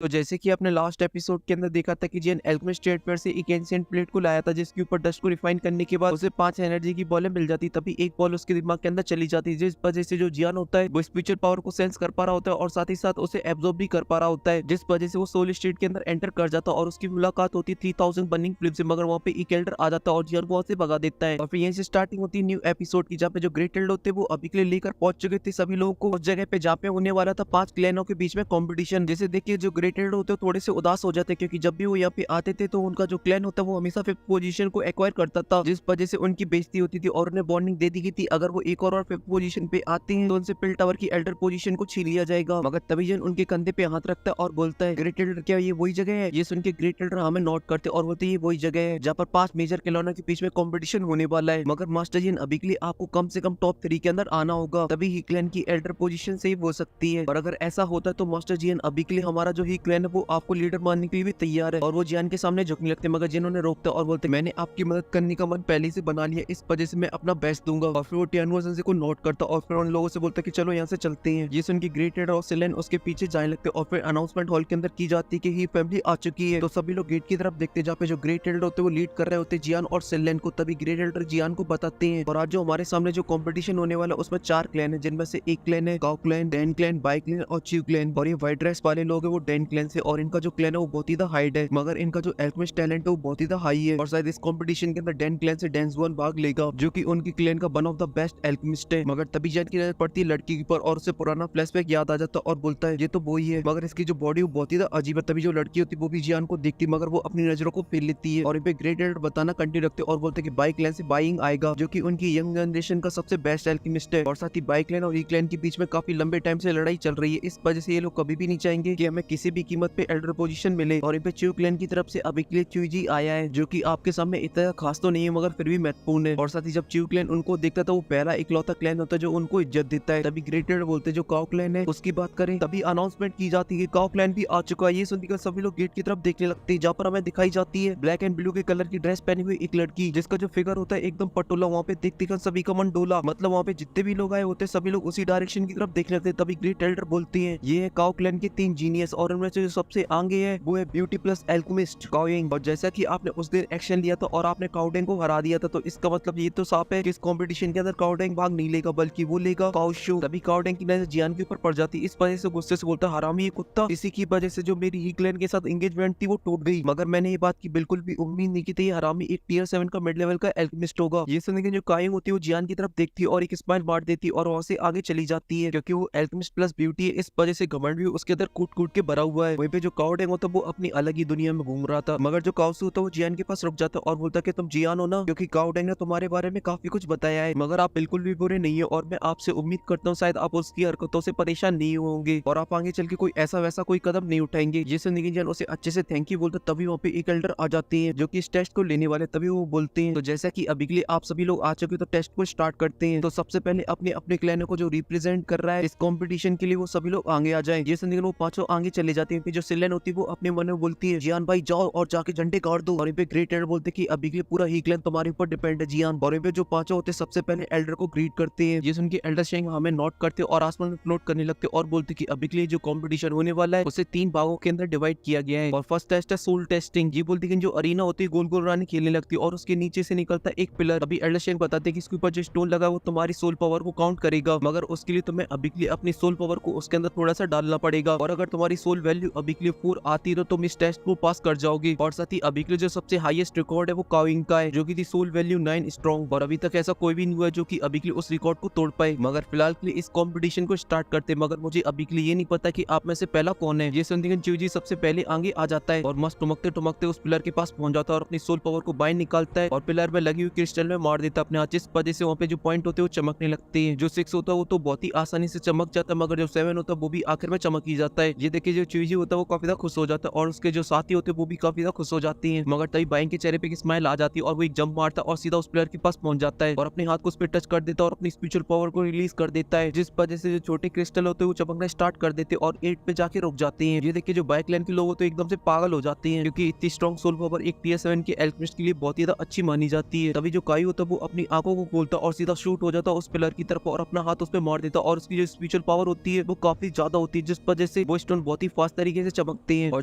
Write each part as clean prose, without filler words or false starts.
तो जैसे कि आपने लास्ट एपिसोड के अंदर देखा था कि जियन एल्केमिस्ट ट्रेडफेयर से एक एंशिएंट प्लेट को लाया था जिसके ऊपर डस्ट को रिफाइन करने के बाद उसे 5 एनर्जी की बॉलें मिल जाती, तभी एक बॉल उसके दिमाग के अंदर चली जाती, जिस वजह से जो जियान होता है वो स्पिरिचुअल पावर को सेंस कर पा रहा होता है और साथ ही साथ उसे एब्जॉर्ब भी कर पा रहा होता है, जिस वजह से वो सोल स्टेट के अंदर एंटर कर जाता है और उसकी मुलाकात होती है 3000 बर्निंग फ्लेम से। मगर वहाँ पे एक एल्डर आ जाता है और जियान को वहाँ से भगा देता है और फिर यहीं से स्टार्टिंग होती है न्यू एपिसोड की, जहाँ पे जो ग्रेट एल्डर होते हैं वो अभी के लिए लेकर पहुंच चुके थे सभी लोगों को उस जगह पे जहाँ पे होने वाला था 5 क्लैनों के बीच में कंपटीशन। जैसे देखिए जो ग्रेट एल्डर होते हैं थोड़े से उदास हो जाते हैं क्योंकि जब भी वो यहाँ पे आते थे तो उनका जो क्लैन होता है वो हमेशा 5th पोजीशन को एक्वायर करता था, जिस वजह से उनकी बेइज्जती होती थी और उन्हें वार्निंग दे दी गई थी अगर वो एक और 5th पोजीशन पे आते हैं तो उनसे पिल टावर की एल्डर पोजीशन को छीन लिया जाएगा। मगर तभी जन उनके कंधे पे हाथ रखता है और बोलता है ग्रेट एल्डर क्या ये वही जगह है? ये सुन के ग्रेट एल्डर हमें नोट करते और बोलते ये वही जगह है जहाँ पर 5 मेजर खिलौनों के बीच में कॉम्पिटिशन होने वाला है, मगर मास्टर जिन अभी के लिए आपको कम से कम टॉप 3 के अंदर आना होगा, तभी ही क्लैन की एल्डर पोजीशन सेव हो सकती है। और अगर ऐसा होता है तो मास्टर जिन अभी के लिए हमारा जो ही क्लैन है वो आपको लीडर मानने के लिए भी तैयार है। और वो जियान के सामने झुकने लगते मगर जिन्होंने रोकता और बोलते मैंने आपकी मदद करने का मन पहले से बना लिया, इस वजह से मैं अपना बेस्ट दूंगा। और फिर वो टियानवो को नोट करता और फिर उन लोगों से बोलता कि चलो यहाँ से चलते हैं। ये सुन के ग्रेट एल्डर और सिलेन उसके पीछे जाने लगते और फिर अनाउंसमेंट हॉल के अंदर की जाती है कि ही फैमिली आ चुकी है। तो सभी लोग गेट की तरफ देखते जहाँ पे जो ग्रेट एल्डर होते वो लीड कर रहे होते जियान और सिलेन को। तभी ग्रेट एल्डर जियान को बताते हैं और आज जो हमारे सामने जो कंपटीशन होने वाला उसमें 4 क्लैन है, जिनमें से एक क्लैन है गाओ clan, Dan clan, by clan और चीव क्लैन। और ये व्हाइट ड्रेस वाले लोग है वो डैन क्लैन से और इनका जो क्लैन है वो बहुत ही हाइड है, मगर इनका जो एल्केमिस्ट टैलेंट है वो बहुत ही हाई है और शायद इस कंपटीशन के अंदर डैन क्लैन से डेंसवन भाग लेगा जो कि उनकी क्लैन का one of the best alchemist है। मगर तभी जैन की नजर पड़ती है लड़की के ऊपर और उसे पुराना फ्लैशबैक याद आ जाता और बोलता है ये तो वही है, मगर इसकी जो बॉडी वो बहुत ही अजीब है। तभी जो लड़की होती है वो भी जियान को देखती मगर वो अपनी नजरों को फेर लेती है और इन पे ग्रेट एल्डर बताना कंटिन्यू रखते और बोलते कि बाई क्लैन से बाइंग आएगा जो कि उनकी यंग जनरेशन का सबसे बेस्ट एल्केमिस्ट है। और साथ ही बाई क्लैन और ई क्लैन के बीच में काफी लंबे टाइम से लड़ाई चल रही है, इस वजह से ये लोग कभी भी नहीं चाहेंगे कि हमें किसी भी कीमत पे एल्डर पोजीशन मिले। और इन पे च्यू क्लैन की तरफ से अभी के लिए च्यूजी आया है जो कि आपके सामने इतना खास तो नहीं है मगर फिर भी महत्वपूर्ण है। और साथ ही जब च्यू क्लैन उनको देखता था वो पहला इकलौता क्लैन होता है जो उनको इज्जत देता है। तभी ग्रेट एल्डर बोलते जो काओ क्लैन है उसकी बात करें, तभी अनाउंसमेंट की जाती है काओ क्लैन भी आ चुका है। ये सुनकर सभी लोग गेट की तरफ देखने लगते हैं जहाँ पर हमें दिखाई जाती है ब्लैक एंड ब्लू के कलर की ड्रेस पहनी हुई एक लड़की जिसका जो फिगर होता है एकदम पटोला। वहाँ पे देखते सभी का मन डोला, मतलब वहाँ पे जितने भी लोग आए होते सभी लोग उसी डायरेक्शन की तरफ देखने लगते। तभी ग्रेट एल्डर बोलती है ये है काओ क्लैन के 3 जीनियस और उनमें से जो सबसे आगे है वो है ब्यूटी प्लस एल्केमिस्ट काओयिंग। और जैसा कि आपने उस दिन एक्शन लिया था और आपने काओडेंग को हरा दिया था तो इसका मतलब ये तो साफ है कि इस कंपटीशन के अंदर काओडेंग भाग नहीं लेगा बल्कि वो लेगा काओशू। तभी काओडेंग की नजर जियान के ऊपर पड़ जाती, इस वजह से गुस्से से बोलता हरामी ये कुत्ता, इसी की वजह से जो मेरी ही क्लैन के साथ एंगेजमेंट थी वो टूट गई। मगर मैंने ये बात की बिल्कुल भी उम्मीद नहीं की थी हरामी एक टियर 7 का मिड लेवल का एल्केमिस्ट होगा। ये सुनने के जो काओयिंग होती है वो जियान की तरफ देखती है और एक स्माइल मार देती और वहां से आगे चली जाती है क्योंकि वो एल्केमिस्ट प्लस ब्यूटी है, इस वजह से घमंड भी उसके अंदर कूट कूट के भरा हुआ है। वहीं पे जो काओडेंग होता है वो अपनी अलग ही दुनिया में घूम रहा था, मगर जो काओसू होता है वो जियान के पास रुक जाता है और बोलता है कि तुम जियान हो ना, क्योंकि काओडेंग ने तुम्हारे बारे में काफी कुछ बताया है मगर आप बिल्कुल भी बुरे नहीं है और मैं आपसे उम्मीद करता हूँ शायद आप उसकी हरकतों से परेशान नहीं होंगे और आप आगे चल के कोई ऐसा वैसा कोई कदम नहीं उठाएंगे। ये सुनने के जियान उसे अच्छे से थैंक यू बोलता, तभी वहाँ पे एक एल्डर आ जाते हैं जो कि इस टेस्ट को लेने वाले। तभी वो बोलते हैं तो जैसा कि अभी के लिए आप सभी लोग आ चुके तो टेस्ट को स्टार्ट करते हैं। तो सबसे पहले अपने अपने क्लैन को जो रिप्रेजेंट कर रहा है इस कंपटीशन के लिए वो सभी लोग आगे आ जाएं। ये सुनने के वो पांचों आगे चले जाते हैं। फिर जो सिलेन होती है वो अपने मन में बोलती है जियान भाई जाओ और जाके झंडे गाड़ दो। और इन पे ग्रेट एल्डर बोलते कि अभी के लिए पूरा ही क्लैन तुम्हारे ऊपर डिपेंड है जियान। और इन पे जो पांचों होते सबसे पहले एल्डर को ग्रीट करते हैं। ये सुन के एल्डर शेंग हमें नोट करते और आसमान में फ्लोट करने लगते और बोलते कि अभी के लिए जो कंपटीशन होने वाला है उसे 3 भागों के अंदर डिवाइड किया गया है और फर्स्ट टेस्ट है सोल टेस्टिंग। ये बोलती है जो अरीना होती है गोल गोल रानी खेलने लगती है और उसके नीचे से निकलता है एक पिलर। अभी एल्डर शेंग बताते कि इसके ऊपर जो स्टोन लगा वो तुम्हारी सोल पावर को काउंट करेगा, मगर उसके लिए तुम्हें अभी के लिए अपनी सोल पावर को उसके अंदर थोड़ा सा डालना पड़ेगा और अगर तुम्हारी सोल वैल्यू अभी के लिए 4 आती है तो तुम इस टेस्ट को पास कर जाओगे। और साथ ही अभी के लिए जो सबसे हाईएस्ट रिकॉर्ड है वो काओइंग का है जो कि थी सोल वैल्यू 9 स्ट्रॉन्ग और अभी तक ऐसा कोई भी नहीं हुआ जो कि अभी के लिए उस रिकॉर्ड को तोड़ पाए। मगर फिलहाल के लिए इस कंपटीशन को स्टार्ट करते, मगर मुझे अभी के लिए ये नहीं पता कि आप में से पहला कौन है। ये सुनते चूजी सबसे पहले आगे आ जाता है और मस्त टुमकते टुमकते उस पिलर के पास पहुंच जाता है और अपनी सोल पावर को बाहर निकालता है और पिलर में लगी हुई क्रिस्टल में मार देता है अपने हाथ, जिस वजह से वहाँ पे जो पॉइंट होते हैं वो चमकने लगते हैं। जो 6 होता है वो तो बहुत ही आसानी से चमक जाता है, मगर जो 7 होता है वो भी आखिर में चमक ही जाता है। ये देखिए जो चूजी होता है वो काफी ज्यादा खुश हो जाता है और उसके जो साथी होते हैं वो भी काफी ज्यादा खुश हो जाती है। मगर तभी बाइंग के चेहरे पे एक स्माइल आ जाती है और वो एक जंप मारता है और सीधा उस प्लेयर के पास पहुंच जाता है और अपने हाथ को उस पर टच कर देता है और अपनी स्पिरिचुअल पावर को रिलीज कर देता है, जिस वजह से जो छोटे क्रिस्टल होते हैं वो चमकना स्टार्ट कर देते हैं और 8 पे जाके रुक जाते हैं। ये देखिए जो बाइक लाइन के लोग होते हैं एकदम से पागल हो जाते हैं क्योंकि इतनी स्ट्रॉन्ग सोल पावर एक टीयर 7 के एल्केमिस्ट के लिए बहुत ही ज्यादा अच्छी मानी जाती है। तभी जो काई होता है वो अपनी आंखों को खोलता और सीधा शूट हो जाता उस पिलर की तरफ और अपना हाथ उस पर मार देता और उसकी जो स्पिरिचुअल पावर होती है वो काफी ज्यादा होती है, जिस वजह से वो स्टोन बहुत ही फास्ट फास्ट तरीके से चमकती है और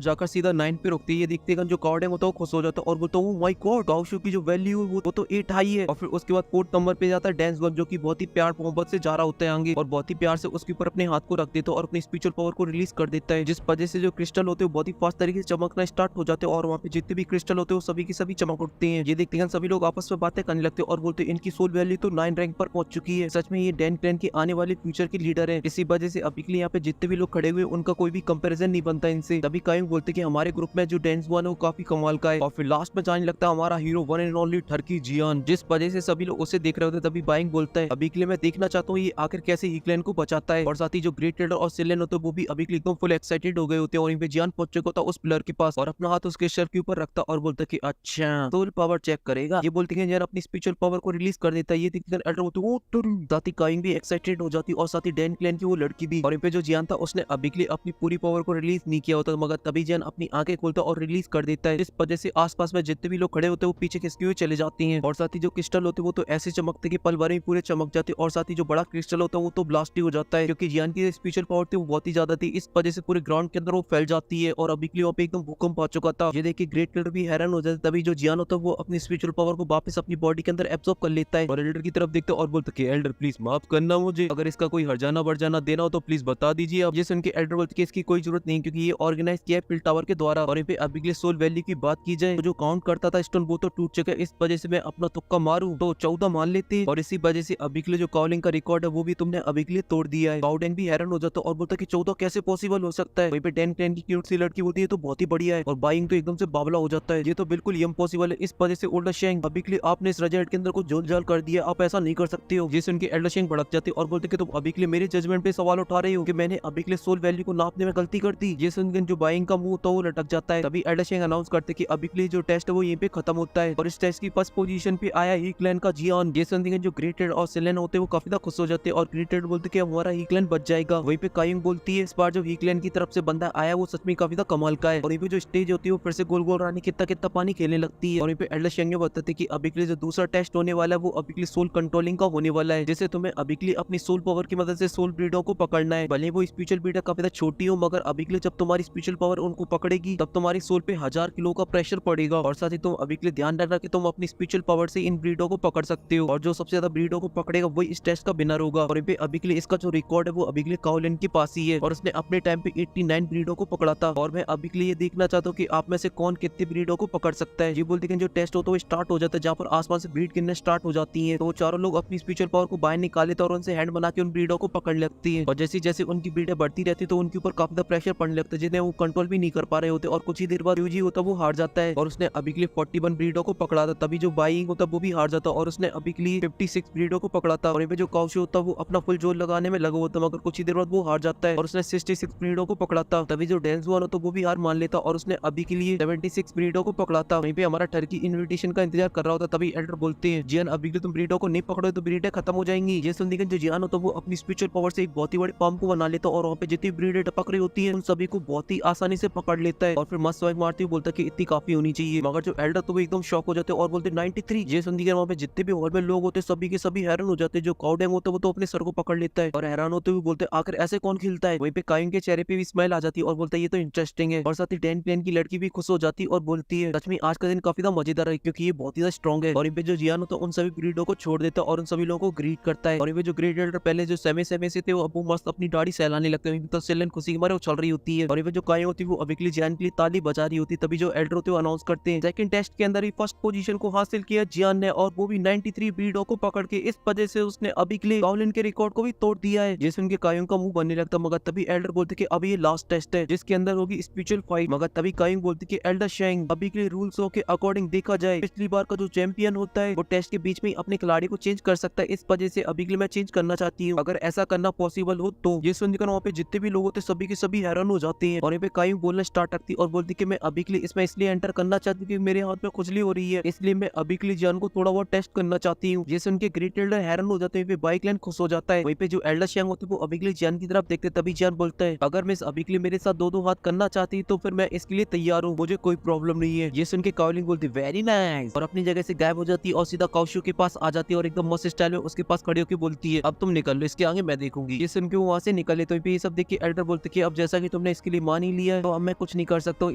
जाकर सीधा 9 पे रुकती है। ये देखते जो काउडेंग होता है वो खुश हो जाता है और बोलता है माय गॉड, काउशू की जो वैल्यू है वो तो 8 हाई है। और फिर उसके बाद 4th नंबर पे जाता है डेंस वन, जो कि बहुत ही प्यार मोहब्बत से जा रहा होता है आगे और बहुत ही प्यार से उसके ऊपर अपने हाथ को रख देता है और अपनी स्पिरिचुअल पावर को रिलीज कर देता है, जिस वजह से जो क्रिस्टल होते हैं बहुत ही फास्ट तरीके से चमकना स्टार्ट हो जाते हैं और वहाँ पे जितने भी क्रिस्टल होते हैं वो सभी के सभी चमक उठते हैं। ये देखते हैं सभी लोग आपस में बातें करने लगते हैं और बोलते हैं इनकी सोल वैल्यू तो 9 रैंक पर पहुंच चुकी है। सच में ये डैन क्लैन के आने वाले फ्यूचर के लीडर है। इसी वजह से अभी के लिए यहाँ पे जितने भी लोग खड़े हुए उनका कोई भी कंपेरिजन नहीं बनता इनसे। तभी काइंग बोलते कि हमारे ग्रुप में जो डेंस वन है वो काफी कमाल का है। और फिर लास्ट में जाने लगता है हमारा हीरो वन एंड ओनली टर्की जियान, जिस वजह से सभी लोग उसे देख रहे होते। तभी बाइंग बोलता है अभी के लिए मैं देखना चाहता हूँ ये आखिर कैसे हीक्लैन को बचाता है। और साथ ही जो ग्रेट लीडर और सिलेन होते हैं वो भी अभी के लिए एकदम फुल एक्साइटेड हो गए होते हैं और पे जियान पहुंच चुका था उस पिलर के पास और अपना हाथ उसके सर के ऊपर रखता और बोलता कि अच्छा सोल पावर चेक करेगा। ये बोलते हैं यार अपनी स्पिरिचुअल पावर को रिलीज कर देता है। ये देखकर एल्डर बोलते वो साथ ही काइंग भी एक्साइटेड हो जाती और साथ ही डैन क्लैन की वो लड़की भी। और इन पे जो जियान था उसने अभी के लिए अपनी पूरी पावर को रिलीज नहीं किया होता, मगर तभी जियान अपनी आंखें खोलता और रिलीज कर देता है, जिस वजह से आसपास में जितने भी लोग खड़े होते हैं वो पीछे खिसके हुए चले जाते हैं। और साथ ही जो क्रिस्टल होते हैं वो तो ऐसे चमकते कि पल भर में पूरे चमक जाते और साथ ही जो बड़ा क्रिस्टल होता है वो तो ब्लास्ट ही हो जाता है, क्योंकि जियान की स्पिरिचुअल पावर थी वो बहुत ही ज्यादा थी। इस वजह से पूरे ग्राउंड के अंदर वो फैल जाती है और अभी के लिए वहाँ पे एकदम भूकंप आ चुका था। ये देखिए ग्रेट लीडर भी हैरान हो जाता है। तभी जो जियान होता है वो अपनी स्पिरिचुअल पावर को वापस अपनी बॉडी के अंदर एब्सॉर्ब कर लेता है और एल्डर की तरफ देखता है और बोलता है एल्डर प्लीज माफ करना मुझे, अगर इसका कोई हर्जाना बरजाना देना हो तो प्लीज बता दीजिए। अब ये सुन के एल्डर बोलते इसकी कोई जरूरत नहीं क्योंकि ये ऑर्गेनाइज किया है पिल टावर के द्वारा। और पे अभी के लिए सोल वैल्यू की बात की जाए तो जो काउंट करता था स्टोन वो तो टूट चुका है। इस वजह से मैं अपना तुक्का मारूं तो 14 मान लेते और इसी वजह से अभी के लिए जो काउलिंग का रिकॉर्ड है वो भी तुमने अभी के लिए तोड़ दिया है। काउडेंग भी हैरान हो जाता और बोलता कि 14 कैसे पॉसिबल हो सकता है। वहीं पे डैन क्लैन की क्यूट सी लड़की बोलती है तो बहुत ही बढ़िया है और बाइंग तो एकदम से बावला हो जाता है, ये तो बिल्कुल इम्पॉसिबल है। इस वजह से ओल्डर शेंग अभी के लिए आपने इस रिजल्ट के अंदर कुछ जोल जाल कर दिया, आप ऐसा नहीं कर सकते हो। जिससे उनके एल्डर शेंग भड़क जाते और बोलते कि तुम अभी के लिए मेरे जजमेंट पे सवाल उठा रहे हो कि मैंने अभी के लिए सोल वैल्यू को नापने में गलती कर दी। ये सुनकर जो बाइंग का मुंह तो वो लटक जाता है। तभी एल्डर शेंग अनाउंस करते कि अभी के लिए जो टेस्ट है वो यहीं पे खत्म होता है और इस टेस्ट की फर्स्ट पोजीशन पे आया हीक्लैन का जियान। ये सुनकर जो ग्रेटेड और सिलेन होते हैं वो काफी खुश हो जाते हैं और ग्रेटेड बोलते कि हमारा हीक्लैन बच जाएगा। वहीं पे काइंग बोलती है इस बार जो हीक्लैन की तरफ से बंदा आया वो सच में काफी कमाल का है। और जो स्टेज होती है वो फिर से गोल गोल रानी कितना कितना पानी खेलने लगती है। और पे एल्डर शेंग बताते कि अभी के लिए जो दूसरा टेस्ट होने वाला है वो अभी के लिए सोल कंट्रोलिंग का होने वाला है, जैसे तुम्हें अभी के लिए अपनी सोल पावर की मदद से सोल ब्रीडों को पकड़ना है। भले वो स्पिरिचुअल ब्रीडर काफी छोटी हो मगर अभी के लिए जब तुम्हारी स्पिरिचुअल पावर उनको पकड़ेगी तब तुम्हारी सोल पे 1000 किलो का प्रेशर पड़ेगा। और साथ ही तुम अभी के लिए ध्यान रखना कि तुम अपनी स्पिरिचुअल पावर से इन ब्रीडों को पकड़ सकते हो और जो सबसे ज्यादा ब्रीडों को पकड़ेगा वही इस टेस्ट का विनर होगा। और अभी के लिए इसका जो रिकॉर्ड है वो अभी के लिए काउलिन के पास ही है और उसने अपने टाइम पे 89 ब्रीडों को पकड़ा था। और मैं अभी के लिए देखना चाहता हूँ कि आप में से कौन कितने ब्रीडों को पकड़ सकता है। ये बोलते हैं जो टेस्ट होता है वो स्टार्ट हो जाता है, जहाँ पर आसमान से ब्रीड गिनने स्टार्ट हो जाती है। तो चारों लोग अपनी स्पिरिचुअल पावर को बाहर निकाल लेते और उनसे हैंड बना के उन ब्रीडों को पकड़ लगती है। और जैसे जैसे उनकी ब्रीडें बढ़ती रहती तो उनके ऊपर काफी ज्यादा प्रेशर पड़ने लगता है जिन्हें वो कंट्रोल भी नहीं कर पा रहे होते। और कुछ ही देर बाद यूजी होता वो हार जाता है और उसने अभी के लिए 41 ब्रीडों को पकड़ा था। तभी जो बाइंग होता वो भी हार जाता और उसने अभी के लिए 56 ब्रीडों को पकड़ा था। और यहाँ पे जो काउशो होता वो अपना फुल जोर लगाने में लगा होता मगर कुछ ही देर बाद वो हार जाता है और उसने 66 ब्रीडों को पकड़ा था। तभी जो डेंस वन होता वो भी हार मान लेता और उसने अभी के लिए 76 ब्रीडों को पकड़ा था। वहीं पे हमारा टर्की इन्विटेशन का इंतजार कर रहा होता। तभी एल्डर बोलते हैं जियान अभी के तुम ब्रीडों को नहीं पकड़ो तो ब्रीडें खत्म हो जाएंगी। ये सुनकर जो जियान होता वो अपनी स्पिरिचुअल पावर से एक बहुत ही बड़े पंप को बना लेता और वहाँ पे जितनी ब्रीडें टपक रही होती है उन सभी को बहुत ही आसानी से पकड़ लेता है और फिर मस्त स्वाइग मारते हुए बोलता है कि इतनी काफी होनी चाहिए। मगर जो एल्डर तो वो एकदम शॉक हो जाते और बोलते 93। ये सुनकर वहाँ पे जितने भी हॉल में लोग होते सभी के सभी हैरान हो जाते। जो काउडेंग होता है वो तो अपने सर को पकड़ लेता है और हैरान होते हुए बोलते आखिर ऐसे कौन खिलता है। वहीं पे काइंग के चेहरे पे भी स्माइल आ जाती है और बोलता है ये तो इंटरेस्टिंग है। और साथ ही डैन क्लैन की लड़की भी खुश हो जाती और बोलती है सच में आज का दिन काफी ज्यादा मजेदार है क्योंकि ये बहुत ही ज्यादा स्ट्रॉन्ग है। और इन पे जो जियान होता है उन सभी ब्रीडों को छोड़ देता है और उन सभी लोगों को ग्रीट करता है। और इन पे जो ग्रेट एल्डर पहले जो सेमे से थे वो अब वो मस्त अपनी दाढ़ी सहलाने लगते हैं तो सिलेन खुशी के मारे उछल रही होती है। और जो काइंग होती है वो अभी के लिए जियान के लिए ताली बजा रही होती है। तभी जो एल्डर होते हैं अनाउंस करते हैं सेकंड टेस्ट के अंदर ही फर्स्ट पोजीशन को हासिल किया जियान ने और वो भी 93 ब्रीडों को पकड़ के। इस वजह से उसने अभी के लिए काउलिन के रिकॉर्ड को भी तोड़ दिया है। जैसे उनके काइंग का मुंह बनने लगता मगर तभी एल्डर बोलते कि अब ये लास्ट टेस्ट है जिसके अंदर होगी स्पिरिचुअल फाइट। मगर तभी काइंग बोलते कि एल्डर शेंग अभी के लिए रूल्स के अकॉर्डिंग देखा जाए पिछली बार का जो चैंपियन होता है वो टेस्ट के बीच में अपने खिलाड़ी को चेंज कर सकता है। इस वजह से अभी के लिए मैं चेंज करना चाहती हूँ, अगर ऐसा करना पॉसिबल हो तो। ये सुनकर वहाँ पे जितने भी लोग होते सभी के सभी हैरान हो जाते हैं। और यहाँ पे काइंग बोलना स्टार्ट करती और बोलती कि मैं अभी के लिए इसमें इसलिए एंटर करना चाहती हूँ कि मेरे हाथ में खुजली हो रही है, इसलिए मैं अभी के लिए जियान को थोड़ा बहुत टेस्ट करना चाहती हूँ। जैसे उनके ग्रेट एल्डर हैरान हो जाते हैं बाइक लैंड खुश हो जाता है। वहीं पे जो एल्डर शेंग होते हैं वो अभी के लिए जियान की तरफ देखते तभी जियान बोलता है अगर मैं अभी के लिए मेरे साथ दो हाथ करना चाहती तो फिर मैं इसके लिए तैयार हूँ, मुझे कोई प्रॉब्लम नहीं है। ये सुन के काउलिंग बोलती वेरी नाइस और अपनी जगह से गायब हो जाती है और सीधा काउशू के पास आ जाती है और एकदम मस्त स्टाइल में उसके पास खड़े होकर बोलती है अब तुम निकल लो, इसके आगे मैं देखूंगी। ये सुन के वो वहां से निकले तो ये सब देख के एल्डर बोलते कि अब जैसा कि तुमने इसके लिए मान ही लिया है तो अब मैं कुछ नहीं कर सकता हूँ,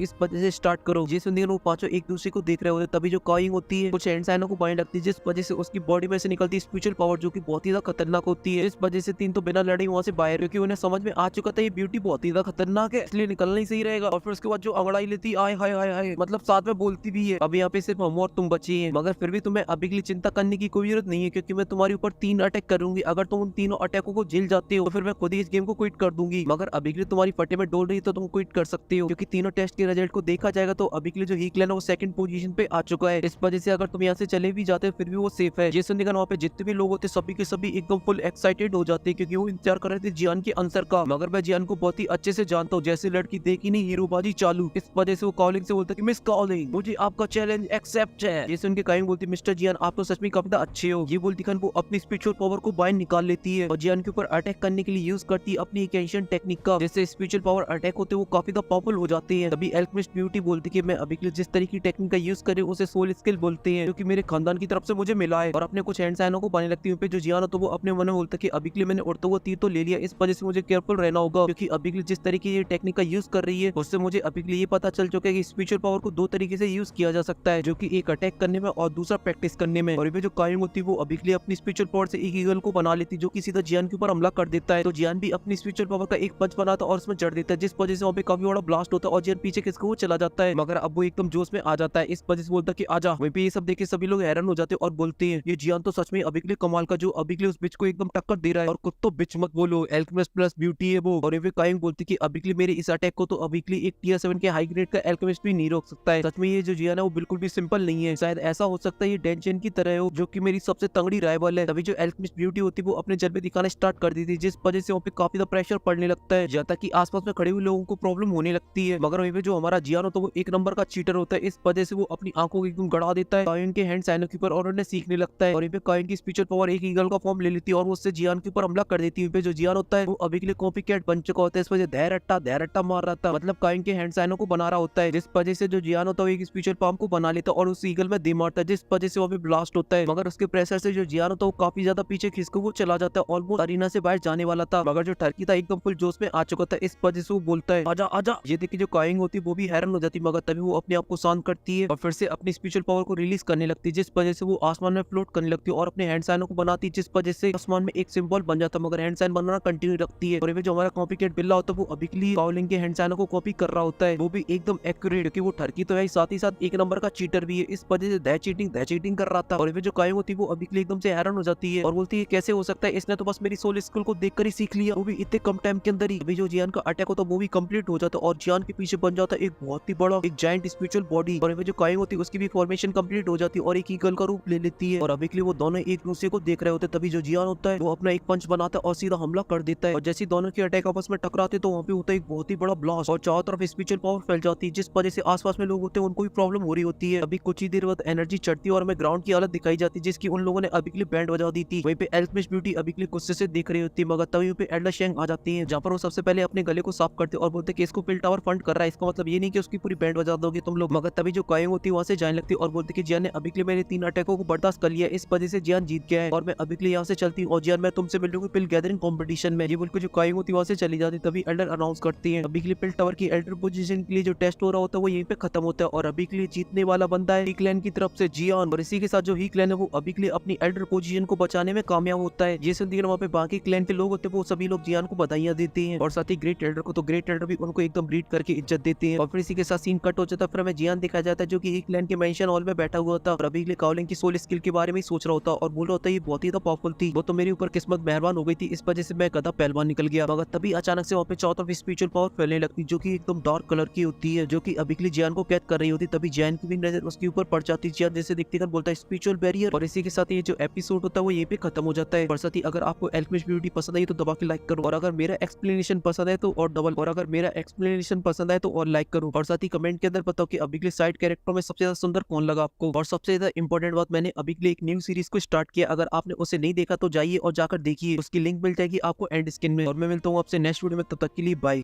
इस वजह से स्टार्ट करो। ये सुनकर वो पांचों एक दूसरे को देख रहे होते तभी जो काइंग होती है कुछ इंसानों को बांध लगती है, जिस वजह से उसकी बॉडी में से निकलती है स्पिरिचुअल पावर जो कि बहुत ही ज्यादा खतरनाक होती है। इस वजह से तीन तो बिना लड़े वहां से बाहर, क्योंकि उन्हें समझ में आ चुका था ये ब्यूटी बहुत ही ज्यादा खतरनाक है, इसलिए निकलना ही सही रहेगा। और फिर उसके बाद जो अंगड़ाई लेती आय हाय हाय हाय, मतलब साथ में बोलती भी है अब यहाँ पे सिर्फ हम और तुम बची हैं, मगर फिर भी तुम्हें अभी के लिए चिंता करने की कोई जरूरत नहीं है, क्योंकि मैं तुम्हारे ऊपर 3 अटैक करूंगी। अगर तुम उन तीनों अटैकों को झेल जाते हो तो फिर मैं खुद ही इस गेम को क्विट कर दूंगी, मगर अभी के लिए तुम्हारी फटे में डोल रही है तो तुम क्विट कर सकते हो, क्योंकि तीनों टेस्ट के रिजल्ट को देखा जाएगा तो अभी के लिए जो ही क्लैन है वो सेकंड पोजीशन पे आ चुका है। इस वजह से अगर तुम यहाँ से चले भी जाते हो फिर भी वो सेफ है। ये सुनने का वहाँ पे जितने भी लोग होते सभी के सभी एकदम फुल एक्साइटेड हो जाते हैं, क्योंकि वो इंतजार कर रहे थे जियान के आंसर का। मगर मैं जियान को बहुत ही अच्छे से जानता हूँ, जैसे लड़की देखी नहीं हीरोबाजी चालू। इस वजह से वो कॉलिंग से बोलता है कि मिस कॉलिंग मुझे आपका चैलेंज एक्सेप्ट है। ये सुन के काइंग बोलती मिस्टर जियान आप तो सच में काफी अच्छे हो। ये बोलती खान वो अपनी स्पिरिचुअल पावर को बाहर निकाल लेती है और जियान के ऊपर अटैक करने के लिए यूज करती है अपनी एक एंशिएंट टेक्निक का, जिससे स्पिरिचुअल पावर अटैक होते वो काफी पावरफुल हो जाती है। तभी अल्केमिस्ट ब्यूटी बोलती है कि मैं अभी के लिए जिस तरीके की टेक्निक का यूज करे उसे सोल स्किल बोलते हैं, जो कि मेरे खानदान की तरफ से मुझे मिला है। और अपने कुछ हैंड साइनों को पाने लगती है जो जियान तो वो अपने मन में बोलता है कि अभी के लिए मैंने उड़ता हुआ तीर तो ले लिया, इस वजह से मुझे केयरफुल रहना होगा, क्योंकि अभी के लिए जिस तरीके ये टेक्निक का यूज कर रही है उससे मुझे अभी के लिए ये पता चल चुका है कि स्पिरिचुअल पावर को दो तरीके से यूज किया जा सकता है, जो कि एक अटैक करने में और दूसरा प्रैक्टिस करने में। और ये जो काइंग होती है वो अभी के लिए अपनी स्पिरिचुअल पावर से एक ईगल को बना लेती है जो कि सीधा जियान के ऊपर हमला कर देता है। तो जियान भी अपनी स्पिरिचुअल पावर का एक पंच बनाता है और उसमें जड़ देता है, जिस वजह से वहाँ पे काफी बड़ा ब्लास्ट होता है और जियान पीछे किसको वो चला जाता है, मगर अब वो एकदम जोश में आ जाता है। इस वजह से बोलता है कि आजा। वहीं पे ये सब देखे सभी लोग हैरान हो जाते हैं और बोलते हैं ये जियान तो सच में अभी के लिए कमाल का, जो अभी के लिए उस बिच को एकदम टक्कर दे रहा है। और कुछ तो बिच मत बोलो, अल्केमिस्ट प्लस ब्यूटी है वो। और ये काइंग बोलती कि अभी के लिए मेरे इस अटैक को तो अभी के लिए एक टियर 7 के हाई ग्रेड का अल्केमिस्ट भी नहीं रोक सकता है। सच में ये जो जियान है वो बिल्कुल भी सिंपल नहीं है, शायद ऐसा हो सकता है ये डेंचन की तरह हो जो कि मेरी सबसे तगड़ी राइवल है। तभी जो अल्केमिस्ट ब्यूटी होती है वो अपने जलवे दिखाना स्टार्ट कर दी थी, जिस वजह से वहाँ पे काफी ज्यादा प्रेशर पड़ने लगता है, जहाँ तक कि आसपास में खड़े हुए लोगों को प्रॉब्लम होने लगती है। मगर वहीं पे जो हमारा जियान होता है वो एक नंबर का चीटर होता है, इस वजह से वो अपनी आंखों को एकदम गड़ा देता है काइन के हैंड साइनों के ऊपर और उन्हें सीखने लगता है। और यहाँ पे काइन की स्पिरिचुअल पावर एक ईगल का फॉर्म ले लेती है और वो उससे जियान के ऊपर हमला कर देती है। जो जियान होता है वो अभी के लिए कॉपी कैट बन चुका होता है, इस वजह धैर्यट्टा मार रहा था, मतलब काइन के हैंड साइनों को बना रहा होता है, जिस वजह से जो जियान होता है एक स्पिरिचुअल पाम को बना लेता है और उस ईगल में दे मारता है, जिस वजह से वहाँ पे ब्लास्ट होता है। मगर उसके प्रेशर से जो जियान होता है वो काफी ज्यादा पीछे खिसक वो चला जाता है, ऑलमोस्ट अरीना से बाहर जाने वाला था। मगर जो टर्की था एकदम फुल जोश में आ चुका था, इस वजह से वो बोलता है आजा आजा। ये देखिए जो काइंग होती है वो भी हैरान हो जाती है, मगर तभी वो अपने आप को शांत करती है और फिर से अपनी स्पिरिचुअल पावर को रिलीज करने लगती है, जिस वजह से वो आसमान में फ्लोट करने लगती है और अपने हैंड साइनों को बनाती है, जिस वजह से आसमान में एक सिंबल बन जाता है, मगर हैंड साइन बनाना कंटिन्यू रखती है। और ये जो हमारा कॉपी कैट बिल्ला होता है वो अभी के लिए काउलिंग के हैंड साइनों को कॉपी कर रहा होता है, वो भी एकदम एक्यूरेट, क्योंकि वो टर्की तो है साथ ही साथ एक नंबर का चीटर भी है, इस वजह से दै चीटिंग कर रहा था। और ये जो काइंग होती है वो अभी के लिए एकदम से हैरान हो जाती है और बोलती है कैसे हो सकता है, इसने तो बस मेरी सोल स्किल को देखकर ही सीख लिया, वो भी इतने कम टाइम के अंदर ही। अभी जो जियान का अटैक होता है वो भी कंप्लीट हो जाता है और जियान के पीछे बन जाता है एक बहुत ही बड़ा एक जायंट स्पिरिचुअल बॉडी। और ये जो काइंग होती है उसकी भी फॉर्मेशन कंप्लीट हो जाती है और एक ईगल का रूप ले लेती है। और अभी के लिए वो दोनों एक दूसरे को देख रहे होते हैं, तभी जो जियान होता है वो अपना एक पंच बनाता है और सीधा हमला कर देता है। और जैसे दोनों के अटैक आपस में टकराते तो वहाँ पे होता है एक बहुत ही बड़ा ब्लास्ट और चारों तरफ स्पिरिचुअल पावर फैल जाती है, जिस वजह से आसपास में लोग होते हैं उनको भी प्रॉब्लम हो रही होती है। अभी कुछ ही देर बाद एनर्जी चढ़ती है और हमें ग्राउंड की हालत दिखाई जाती है, जिसकी उन लोगों ने अभी के लिए बैंड बजा दी थी। वहीं पे अल्केमिस्ट ब्यूटी अभी के लिए गुस्से से देख रही होती है, मगर तभी पे एल्डर शेंग आ जाती है, जहाँ पर वो सबसे पहले अपने गले को साफ करते और बोलते कि इसको पिल टावर फंड कर रहा है, इसका मतलब ये नहीं कि उसकी पूरी बैंड बजा दोगे तुम लोग। मगर तभी जो काइंग होती है वहाँ से जाने लगती है और बोलती कि जियान ने अभी के लिए मेरे 3 अटैकों को बर्दाश्त कर लिया, इस वजह से जियान जीत गया है और मैं अभी के लिए यहाँ से चलती हूँ और जियान मैं तुमसे मिलूंगी पिल गैदरिंग कॉम्पिटिशन में। ये बोल के जो काइंग होती है वहाँ से चली जाती, तभी एल्डर अनाउंस करती है अभी के लिए पिल टावर की एल्डर पोजीशन के लिए जो टेस्ट हो रहा होता है वो यहीं पे खत्म होता है और अभी के लिए जीतने वाला बंदा है ही क्लैन की तरफ से जियान। और इसी के साथ जो ही क्लैन है वो अभी के लिए अपनी एल्डर पोजीशन को बचाने में कामयाब होता है। ये सुनकर वहाँ पे बाकी क्लैन के लोग होते हैं वो सभी लोग जियान को बधाइयां देते हैं और साथ ही ग्रेट एल्डर को, तो ग्रेट एल्डर भी उनको एकदम ब्रीड करके इज्जत देते हैं। और फिर इसी के साथ सीन कट हो जाता है, फिर हमें जियान दिखाया जाता है जो कि एक क्लैन के मेंशन हॉल में बैठा हुआ था और अभी के लिए काउलिंग की सोल स्किल के बारे में सोच रहा होता और बोल रहा होता है ये बहुत ही पावरफुल थी, वो तो मेरे ऊपर किस्मत मेहरबान हो गई थी, इस वजह से मैं गधा पहलवान निकल गया। मगर तभी अचानक से वहाँ पे चारों तरफ स्पिरिचुअल पावर फैलने लगती जो कि एकदम डार्क कलर की होती है, जो कि अभी के लिए जियान को कैद कर रही होती। तभी जियान की भी नजर उसके ऊपर पड़ जाती है, जियान जैसे दिखते कर बोलता है स्पिरिचुअल बैरियर। और इसी के साथ ये जो एपिसोड होता है वो यहीं पे खत्म हो जाता है। और साथ ही अगर आपको अल्केमिस्ट ब्यूटी पसंद आई तो दबा के लाइक करो, और अगर मेरा एक्सप्लेनेशन पसंद है तो और डबल, और अगर मेरा एक्सप्लेनेशन पसंद आए तो और लाइक करो। और साथ ही कमेंट के अंदर बताओ कि अभी के लिए साइड कैरेक्टर में सबसे ज्यादा सुंदर कौन लगा आपको। और सबसे ज्यादा इंपॉर्टेंट बात, मैंने अभी के लिए एक न्यू सीरीज को स्टार्ट किया, अगर आपने उसे नहीं देखा तो जाइए और जाकर देखिए, उसकी लिंक मिल जाएगी आपको एंड स्क्रीन में। और मैं मिलता हूँ आपसे नेक्स्ट वीडियो में, तब तक के लिए बाय।